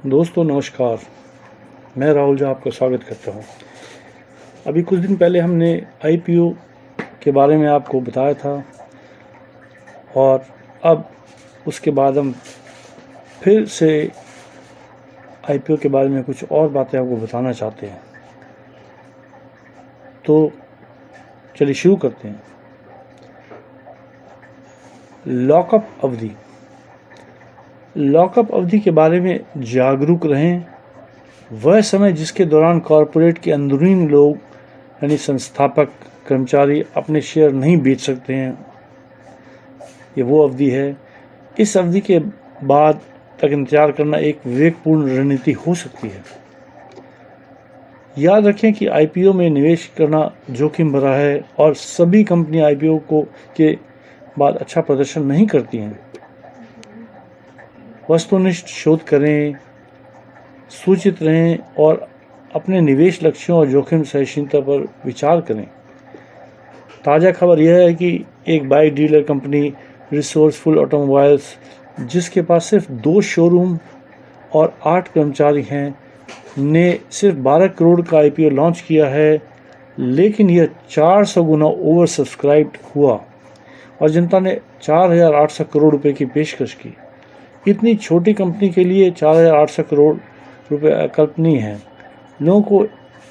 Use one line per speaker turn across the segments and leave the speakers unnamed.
दोस्तों नमस्कार, मैं राहुल झा आपका स्वागत करता हूं। अभी कुछ दिन पहले हमने आईपीओ के बारे में आपको बताया था और अब उसके बाद हम फिर से आईपीओ के बारे में कुछ और बातें आपको बताना चाहते हैं। तो चलिए शुरू करते हैं। लॉकअप अवधि के बारे में जागरूक रहें। वह समय जिसके दौरान कॉरपोरेट के अंदरूनी लोग यानी संस्थापक कर्मचारी अपने शेयर नहीं बेच सकते हैं, ये वो अवधि है। इस अवधि के बाद तक इंतजार करना एक विवेकपूर्ण रणनीति हो सकती है। याद रखें कि आईपीओ में निवेश करना जोखिम भरा है और सभी कंपनी आईपीओ के बाद अच्छा प्रदर्शन नहीं करती हैं। वस्तुनिष्ठ शोध करें, सूचित रहें और अपने निवेश लक्ष्यों और जोखिम सहिष्णुता पर विचार करें। ताज़ा खबर यह है कि एक bike dealer company resourceful automobiles, जिसके पास सिर्फ 2 शोरूम और 8 कर्मचारी हैं, ने सिर्फ 12 करोड़ का आईपीओ लॉन्च किया है, लेकिन यह 400 गुना ओवर सब्सक्राइब्ड हुआ और जनता ने 4,800 करोड़ रुपए की पेशकश की। इतनी छोटी कंपनी के लिए 4,800 करोड़ रुपए अकल्पनीय हैं। लोगों को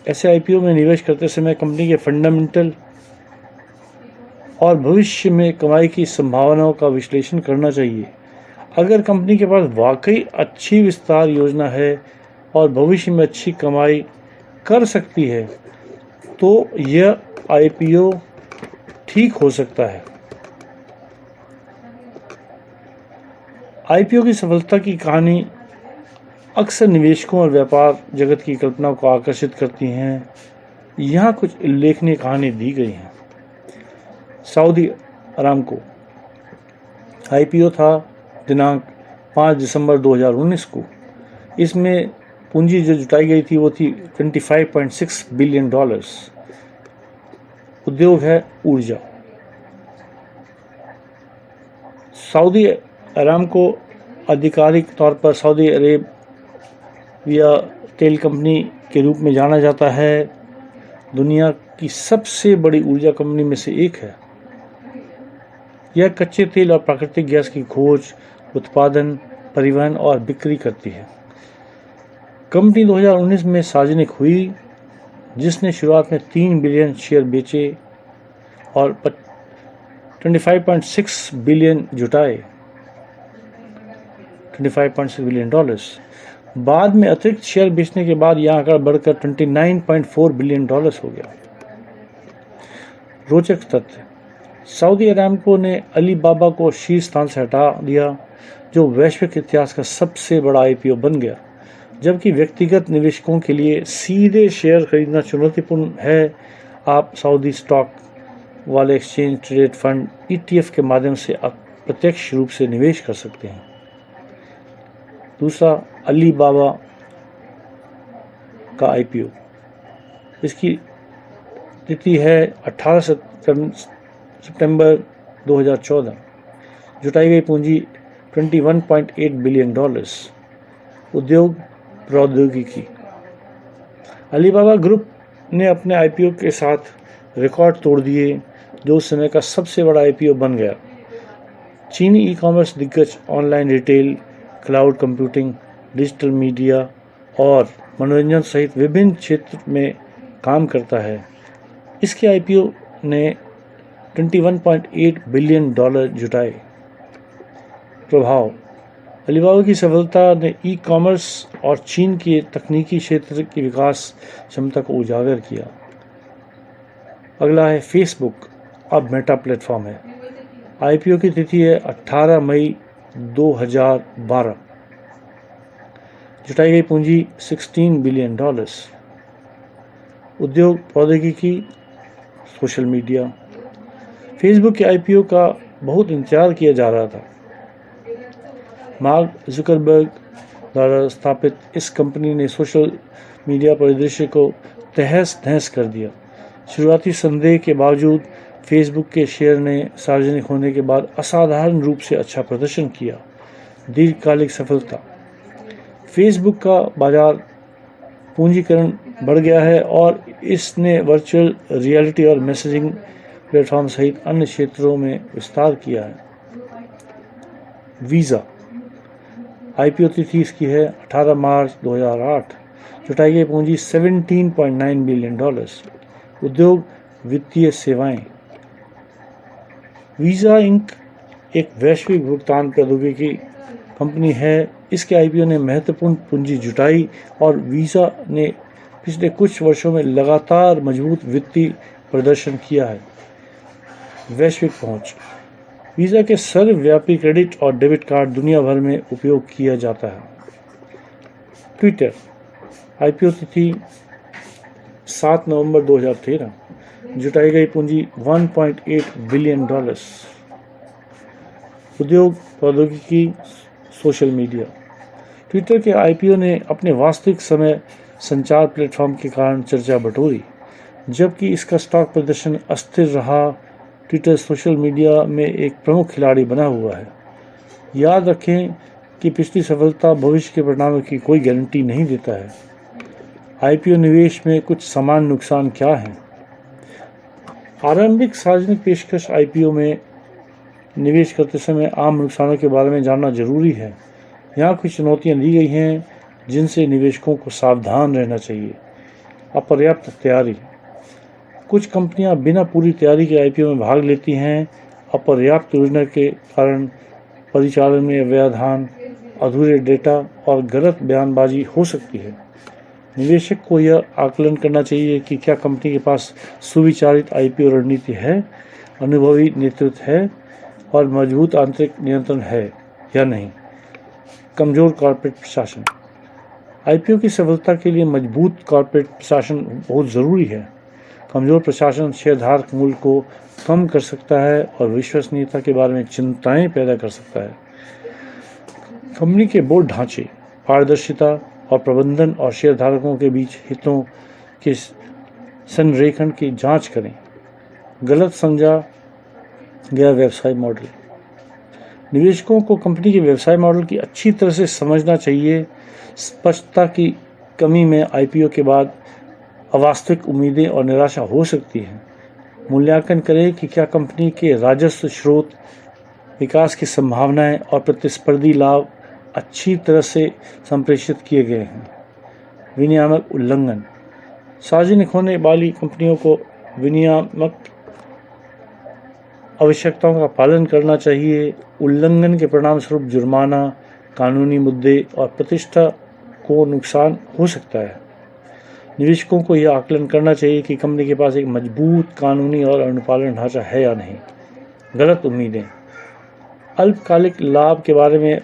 ऐसे आईपीओ में निवेश करते समय कंपनी के फंडामेंटल और भविष्य में कमाई की संभावनाओं का विश्लेषण करना चाहिए। अगर कंपनी के पास वाकई अच्छी विस्तार योजना है और भविष्य में अच्छी कमाई कर सकती है, तो यह आईपीओ ठीक हो सकता है। आईपीओ की सफलता की कहानी अक्सर निवेशकों और व्यापार जगत की कल्पना को आकर्षित करती हैं। यहाँ कुछ उल्लेखनीय कहानी दी गई हैं। सऊदी अरामको आईपीओ था दिनांक 5 दिसंबर 2019 को। इसमें पूंजी जो जुटाई गई थी वो थी $25.6 बिलियन। उद्योग है ऊर्जा। सऊदी अरामको आधिकारिक तौर पर सऊदी अरेबिया तेल कंपनी के रूप में जाना जाता है। दुनिया की सबसे बड़ी ऊर्जा कंपनी में से एक है। यह कच्चे तेल और प्राकृतिक गैस की खोज, उत्पादन, परिवहन और बिक्री करती है। कंपनी 2019 में सार्वजनिक हुई, जिसने शुरुआत में 3 बिलियन शेयर बेचे और $25.6 बिलियन जुटाए। $25.6 बिलियन। बाद में अतिरिक्त शेयर बेचने के बाद यह आंकड़ा बढ़कर $29.4 बिलियन हो गया। रोचक तथ्य: सऊदी अरामको ने अलीबाबा को शीर्ष स्थान से हटा दिया, जो वैश्विक इतिहास का सबसे बड़ा आईपीओ बन गया। जबकि व्यक्तिगत निवेशकों के लिए सीधे शेयर खरीदना चुनौतीपूर्ण है, आप सऊदी स्टॉक वाले एक्सचेंज ट्रेडेड फंड ETF के माध्यम से अप्रत्यक्ष रूप से निवेश कर सकते हैं। दूसरा, अलीबाबा का आईपीओ। इसकी तिथि है 18 सितंबर 2014। जुटाई गई पूंजी $21.8 बिलियन। उद्योग प्रौद्योगिकी। अलीबाबा ग्रुप ने अपने आईपीओ के साथ रिकॉर्ड तोड़ दिए, जो उस समय का सबसे बड़ा आईपीओ बन गया। चीनी ई-कॉमर्स दिग्गज online retail, cloud computing, digital media और मनोरंजन सहित विभिन्न क्षेत्र में काम करता है। इसके आईपीओ ने $21.8 बिलियन जुटाए। प्रभाव: अलीबाबा की सफलता ने ई-कॉमर्स और चीन के तकनीकी क्षेत्र की विकास क्षमता को उजागर किया। अगला है फेसबुक, अब मेटा प्लेटफॉर्म है। आईपीओ की तिथि है 18 मई 2012। जुटाई गई पूंजी $16 बिलियन। उद्योग प्रौद्योगिकी, सोशल मीडिया। फेसबुक के आईपीओ का बहुत इंतजार किया जा रहा था। मार्क जुकरबर्ग द्वारा स्थापित इस कंपनी ने सोशल मीडिया परिदृश्य को तहस नहस कर दिया। शुरुआती संदेह के बावजूद फेसबुक के शेयर ने सार्वजनिक होने के बाद असाधारण रूप से अच्छा प्रदर्शन किया। दीर्घकालिक सफलता: फेसबुक का बाजार पूंजीकरण बढ़ गया है और इसने वर्चुअल रियलिटी और मैसेजिंग प्लेटफॉर्म सहित अन्य क्षेत्रों में विस्तार किया है। वीज़ा आईपीओ तिथि इसकी है 18 मार्च 2008। जुटाई गई पूंजी $17.9 बिलियन। उद्योग वित्तीय सेवाएं। वीज़ा इंक एक वैश्विक भुगतान प्रौद्योगिकी कंपनी है। इसके आईपीओ ने महत्वपूर्ण पूंजी जुटाई और वीज़ा ने पिछले कुछ वर्षों में लगातार मजबूत वित्तीय प्रदर्शन किया है। वैश्विक पहुंच। वीज़ा के सर्वव्यापी क्रेडिट और डेबिट कार्ड दुनिया भर में उपयोग किया जाता है। ट्विटर आईपीओ तिथि 7 नवंबर 2013। जुटाई गई पूंजी $1.8 बिलियन। उद्योग प्रौद्योगिकी सोशल मीडिया। ट्विटर के आईपीओ ने अपने वास्तविक समय संचार प्लेटफॉर्म के कारण चर्चा बटोरी, जबकि इसका स्टॉक प्रदर्शन अस्थिर रहा। ट्विटर सोशल मीडिया में एक प्रमुख खिलाड़ी बना हुआ है। याद रखें कि पिछली सफलता भविष्य के परिणामों की कोई गारंटी नहीं देता है। आईपीओ निवेश में कुछ समान नुकसान क्या हैं? आरंभिक सार्वजनिक पेशकश आईपीओ में निवेश करते समय आम नुकसानों के बारे में जानना जरूरी है। यहाँ कुछ चुनौतियाँ दी गई हैं जिनसे निवेशकों को सावधान रहना चाहिए। अपर्याप्त तैयारी। कुछ कंपनियां बिना पूरी तैयारी के आईपीओ में भाग लेती हैं। अपर्याप्त योजना के कारण परिचालन में व्यवधान, अधूरे डेटा और गलत बयानबाजी हो सकती है। निवेशक को यह आकलन करना चाहिए कि क्या कंपनी के पास सुविचारित आईपीओ रणनीति है, अनुभवी नेतृत्व है और मजबूत आंतरिक नियंत्रण है या नहीं। कमजोर कॉर्पोरेट प्रशासन। आईपीओ की सफलता के लिए मजबूत कॉर्पोरेट प्रशासन बहुत ज़रूरी है। कमजोर प्रशासन शेयरधारक मूल्य को कम कर सकता है और विश्वसनीयता के बारे में चिंताएं पैदा कर सकता है। कंपनी के बोर्ड ढांचे, पारदर्शिता और प्रबंधन और शेयरधारकों के बीच हितों के संरेखण की जांच करें। गलत समझा गया व्यवसाय मॉडल। निवेशकों को कंपनी के व्यवसाय मॉडल की अच्छी तरह से समझना चाहिए। स्पष्टता की कमी में आईपीओ के बाद अवास्तविक उम्मीदें और निराशा हो सकती है। मूल्यांकन करें कि क्या कंपनी के राजस्व स्रोत, विकास की संभावनाएं और प्रतिस्पर्धी लाभ अच्छी तरह से संप्रेषित किए गए हैं। विनियामक उल्लंघन। सार्वजनिक होने वाली कंपनियों को विनियामक आवश्यकताओं का पालन करना चाहिए। उल्लंघन के परिणामस्वरूप जुर्माना, कानूनी मुद्दे और प्रतिष्ठा को नुकसान हो सकता है। निवेशकों को यह आकलन करना चाहिए कि कंपनी के पास एक मजबूत कानूनी और अनुपालन ढांचा है या नहीं। गलत उम्मीदें। अल्पकालिक लाभ के बारे में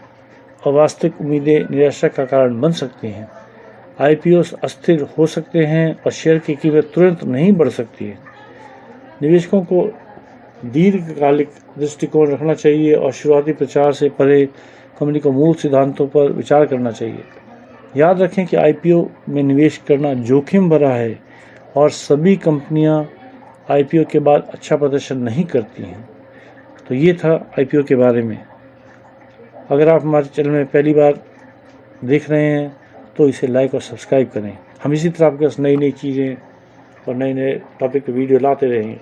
अवास्तविक उम्मीदें निराशा का कारण बन सकती हैं। आईपीओ अस्थिर हो सकते हैं और शेयर की कीमत तुरंत नहीं बढ़ सकती है। निवेशकों को दीर्घकालिक दृष्टिकोण रखना चाहिए और शुरुआती प्रचार से परे कंपनी को मूल सिद्धांतों पर विचार करना चाहिए। याद रखें कि आईपीओ में निवेश करना जोखिम भरा है और सभी कंपनियां आईपीओ के बाद अच्छा प्रदर्शन नहीं करती हैं। तो ये था आईपीओ के बारे में। अगर आप हमारे चैनल में पहली बार देख रहे हैं तो इसे लाइक और सब्सक्राइब करें। हम इसी तरह आपके पास नई नई चीज़ें और नए नए टॉपिक पे वीडियो लाते रहेंगे।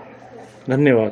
धन्यवाद।